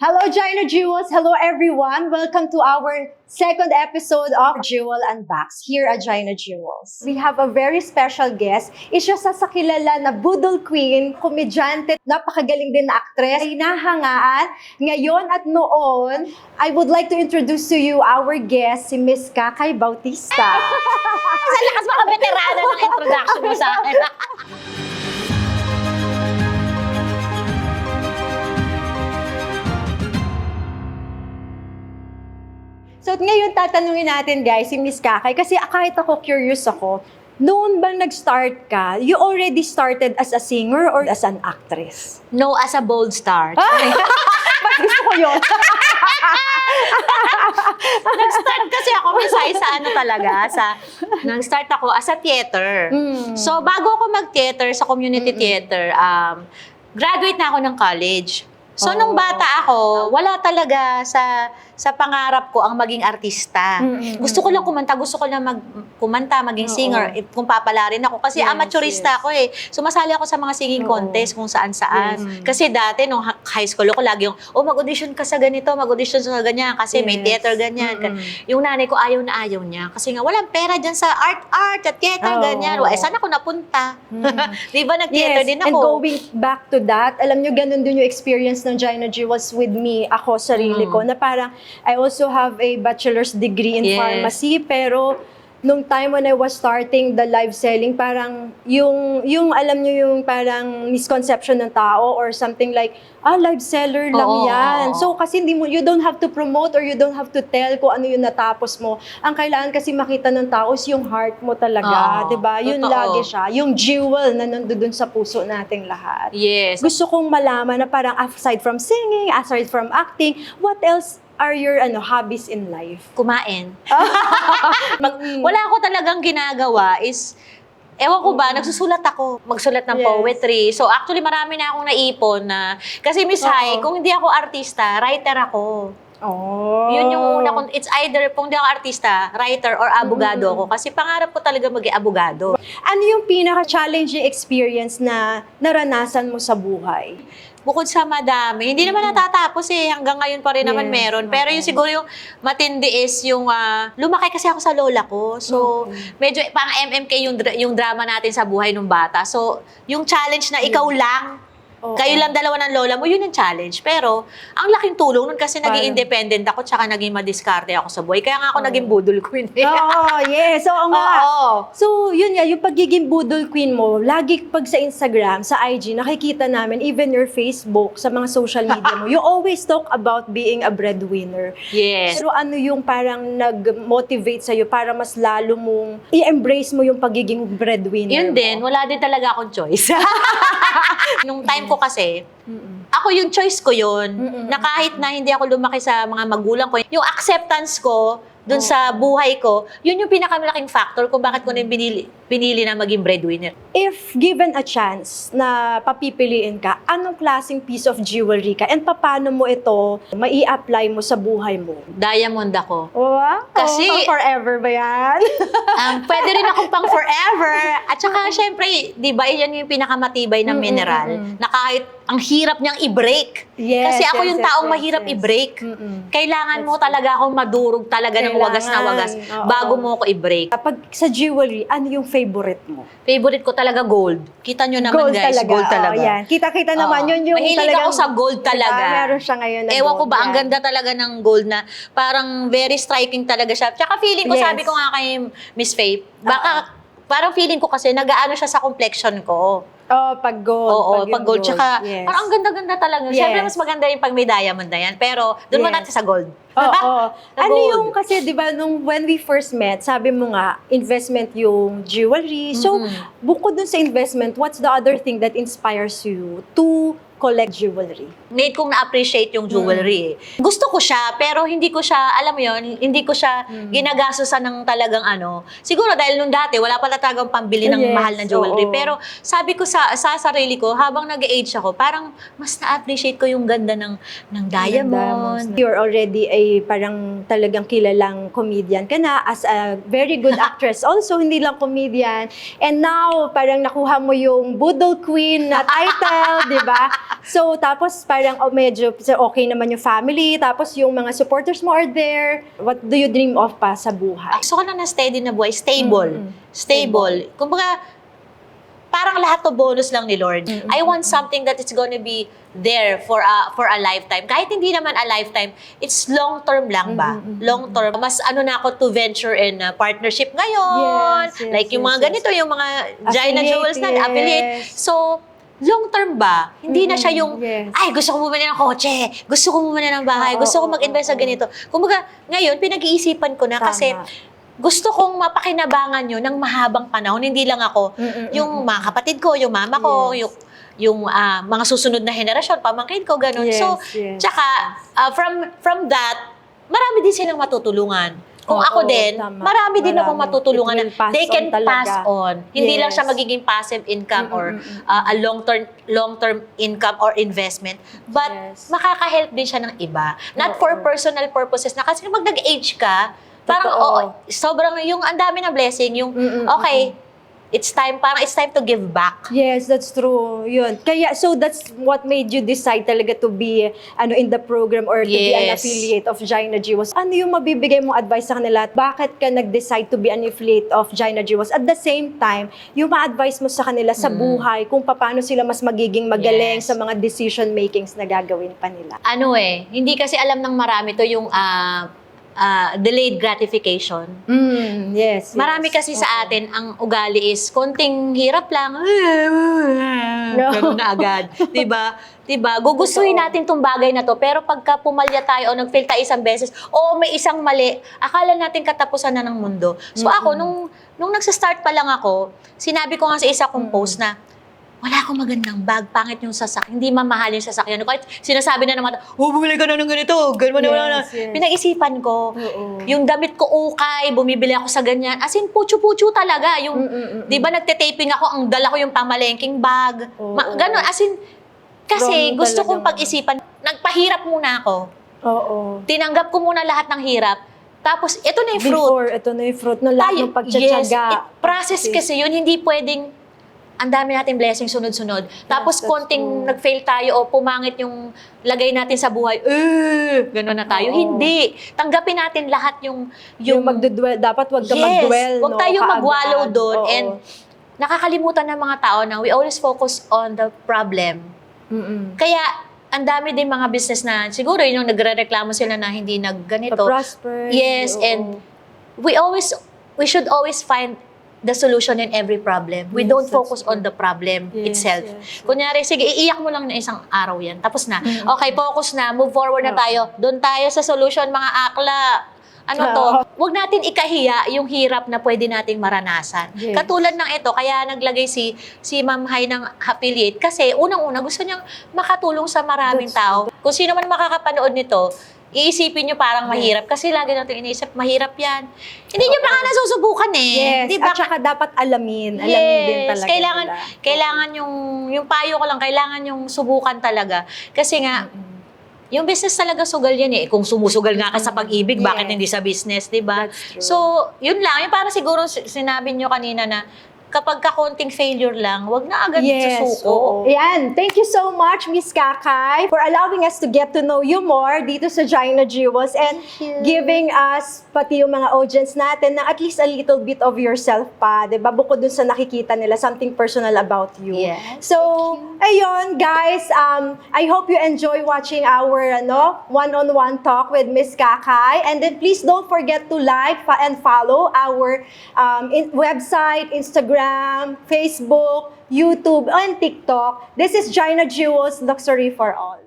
Hello, Gina Jewels. Hello, everyone. Welcome to our second episode of Jewel Unbox here at Gina Jewels. We have a very special guest. Isa sa kilala na Boodle Queen, komedyante, napakagaling din na aktres, hinahangaan ngayon at noon. I would like to introduce to you our guest, si Miss Kakay Bautista. Sa lakas mga veterana ng introduction mo sa akin. So ngayon tatanungin natin guys si Miss Kakay kasi kahit ako curious ako, noon bang nag-start ka, you already started as a singer or as an actress? No as a bold start. Mas gusto ko yun. Nag-start kasi ako sa ano talaga, nag-start ako as a theater. So bago ako mag-theater sa community theater, graduate na ako ng college. So, nung bata ako, wala talaga sa pangarap ko ang maging artista. Gusto ko lang kumanta, gusto ko lang kumanta, maging singer, kung papalarin ako. Kasi amateurista ako eh. Sumasali ako sa mga singing contest kung saan-saan. Kasi dati, nung high school ako, lagi yung, mag-audition ka sa ganito, mag-audition sa ganyan, kasi may theater ganyan. Yung nanay ko, ayaw na ayaw niya. Kasi nga, walang pera dyan sa art at theater, ganyan. Eh, saan ako napunta? Di ba, nag-theater din ako. And going back to that, alam nyo, ganun din yung experience ng Gina Jewels with me, ako, sarili ko, na parang, I also have a bachelor's degree in pharmacy, pero nung time when I was starting the live selling, parang yung alam nyo yung parang misconception ng tao or something like, live seller lang yan. So kasi you don't have to promote or you don't have to tell kung ano yung natapos mo. Ang kailangan kasi makita ng tao is yung heart mo talaga, 'di ba? Yun lagi siya, yung jewel na nandoon sa puso nating lahat. Yes. Gusto kong malaman na parang aside from singing, aside from acting, what else are your hobbies in life? Kumain. Wala ako talagang ginagawa is, ewan ko ba, nagsusulat ako. Magsulat ng poetry. So actually, marami na akong naipon na, kasi Miss Hai, kung hindi ako artista, writer ako. Yun yung una kong, it's either kung hindi ako artista, writer or abogado ako. Kasi pangarap ko talaga maging abogado. Ano yung pinaka-challenging experience na naranasan mo sa buhay? Bukod sa madami, hindi naman natatapos eh. Hanggang ngayon pa rin naman meron. Pero yung siguro yung matindi is yung lumaki kasi ako sa lola ko. So, medyo pang MMK yung drama natin sa buhay ng bata. So, yung challenge na ikaw lang, kayo lang dalawa ng lola mo, yun yung challenge. Pero, ang laking tulong nun kasi naging independent ako tsaka naging madiskarte ako sa buhay. Kaya nga ako naging Boodle Queen. Yes. Oo nga. So, yun nga, yung pagiging Boodle Queen mo, lagi pag sa Instagram, sa IG, nakikita namin, even your Facebook, sa mga social media mo, you always talk about being a breadwinner. Yes. Pero ano yung parang nag-motivate sa'yo para mas lalo mong i-embrace mo yung pagiging breadwinner Yun din, wala din talaga akong choice. Nung time ko kasi, ako yung choice ko yun, na kahit na hindi ako lumaki sa mga magulang ko, yung acceptance ko dun sa buhay ko, yun yung pinakamalaking factor kung bakit ko na pinili na maging breadwinner. If given a chance na papipiliin ka, anong klaseng piece of jewelry ka and paano mo ito mai-apply mo sa buhay mo? Diamond ako. Wow! Kasi, forever ba yan? pwede rin akong pang forever. At saka, syempre, di ba, yan yung pinakamatibay na mineral na kahit ang hirap niyang i-break. Kasi ako yung taong mahirap i-break. Kailangan mo talaga akong madurog talaga ng wagas na wagas bago mo ako i-break. Kapag sa jewelry, ano yung favorite mo? Favorite ko talaga gold. Kita nyo naman Gold guys, talaga. gold talaga. Yan. Kita-kita naman yun yung mahilig talagang, ako sa gold talaga. Diba? Meron siya ngayon na Ewan gold. ko ba, ang ganda talaga ng gold na parang very striking talaga siya. Tsaka feeling ko, sabi ko nga kay Miss Faith, baka parang feeling ko kasi nag-aano siya sa complexion ko. Pag gold. Pag gold. Tsaka, parang ang ganda-ganda talaga. Siyempre, mas maganda yung pag may diamond na yan. Pero, doon mo natin sa gold. Ano yung, kasi di ba, when we first met, sabi mo nga, investment yung jewelry. So, bukod dun sa investment, what's the other thing that inspires you to collect jewelry? Need kong na-appreciate yung jewelry. Gusto ko siya, pero hindi ko siya, alam mo yun, hindi ko siya ginagastosan ng talagang ano. Siguro dahil nung dati, wala pala talagang pambili ng mahal na jewelry. Pero sabi ko sa sarili ko, habang nag-age ako, parang mas na-appreciate ko yung ganda ng diamond. You're already a parang talagang kilalang comedian ka na as a very good actress. Also, hindi lang comedian. And now, parang nakuha mo yung Boodle Queen na title, di ba? So, tapos parang medyo okay naman yung family, tapos yung mga supporters mo are there. What do you dream of pa sa buhay? Gusto ko lang na steady na buhay, stable. Stable. Kumbaga, parang lahat to bonus lang ni Lord. I want something that is gonna be there for a lifetime. Kahit hindi naman a lifetime, it's long term lang ba? Long term. Mas ano na ako to venture in partnership ngayon. Yes, like yung mga ganito, yung mga Gina Jewels na affiliate. So, long term ba? Hindi na siya yung, ay, gusto ko bumili ng kotse, gusto ko bumili ng bahay, gusto ko mag-invest sa ganito. Kumbaga, ngayon, pinag-iisipan ko na kasi gusto kong mapakinabangan yun ng mahabang panahon. Hindi lang ako, yung mga kapatid ko, yung mama ko, yung mga susunod na henerasyon, pamangkin ko, ganun. So, tsaka, from that, marami din silang matutulungan. Kung ako din, marami din akong matutulungan na they can pass on. Hindi lang siya magiging passive income or a long-term income or investment. But makaka-help din siya ng iba. Not for personal purposes na kasi pag nag-age ka, parang sobrang yung ang dami na blessing, yung okay, it's time to give back. Yes, that's true. Yun. Kaya, so that's what made you decide talaga to be in the program or to be an affiliate of Gina Jewels. Ano yung mabibigay mong advice sa kanila at bakit ka nag-decide to be an affiliate of Gina Jewels? At the same time, yung ma-advise mo sa kanila sa buhay kung paano sila mas magiging magaling sa mga decision makings na gagawin pa nila. Hindi kasi alam ng marami to yung delayed gratification. Yes. Marami kasi sa atin, ang ugali is, konting hirap lang, ganun na agad. Diba? Gugustuhin natin tong bagay na to, pero pagka pumalya tayo o nag-fail tayo isang beses, o may isang mali, akala natin katapusan na ng mundo. So ako, nung nagsa-start pa lang ako, sinabi ko nga sa isa kong post na, wala akong magandang bag, pangit yung sasakyan, hindi mamahal yung sasakyan. Kahit sinasabi na naman, bumili ka na ng ganito, Pinag-isipan ko, yung damit ko ukay, bumibili ako sa ganyan. As in, pucho-pucho talaga. Yung, di ba nagte-taping ako, ang dala ko yung pamalengking bag. Ganon, as in, kasi gusto kong pag-isipan, nagpahirap muna ako. Tinanggap ko muna lahat ng hirap. Tapos, ito na yung fruit. Ito na yung fruit ng lahat ng pagtsatsaga. Process kasi yun, hindi pwedeng ang dami natin blessing sunod-sunod. Tapos konting nag-fail tayo o pumangit yung lagay natin sa buhay, gano'n na tayo. Hindi. Tanggapin natin lahat yung magdudwell. Dapat wag ka mag-dwell. Wag tayong mag-wallow doon. And nakakalimutan ng mga tao na we always focus on the problem. Kaya, ang dami din mga business na siguro yung nagre-reklamo sila na hindi nagganito. Prosper. Yes, and we should always find the solution in every problem. We don't focus on the problem itself. Kunyari, sige, iiyak mo lang na isang araw yan. Tapos na. Okay, focus na. Move forward na tayo. Doon tayo sa solution, mga akla. Huwag natin ikahiya yung hirap na pwede nating maranasan. Katulad ng ito, kaya naglagay si Ma'am Hai ng affiliate kasi unang-una gusto niyang makatulong sa maraming tao. Kung sino man makakapanood nito, iisipin nyo parang mahirap kasi lagi natin iniisip, mahirap yan. Hindi nyo pa nga nasusubukan eh. Yes, diba? At saka dapat alamin. Alamin din talaga. Kailangan yung payo ko lang, kailangan yung subukan talaga. Kasi nga, yung business talaga sugal yan eh. Kung sumusugal nga ka sa pag-ibig, bakit hindi sa business, diba? So, yun lang. Yung parang siguro sinabi nyo kanina na kapag kakonting failure lang, wag na agad susuko. Yan. Thank you so much, Miss Kakay, for allowing us to get to know you more dito sa Gina Jewels and giving us, pati yung mga audience natin, na at least a little bit of yourself pa, diba? Bukod dun sa nakikita nila, something personal about you. So, ayun, guys, I hope you enjoy watching our one-on-one talk with Miss Kakay. And then please don't forget to like and follow our website, Instagram, Facebook, YouTube, and TikTok. This is Gina Jewels, Luxury for All.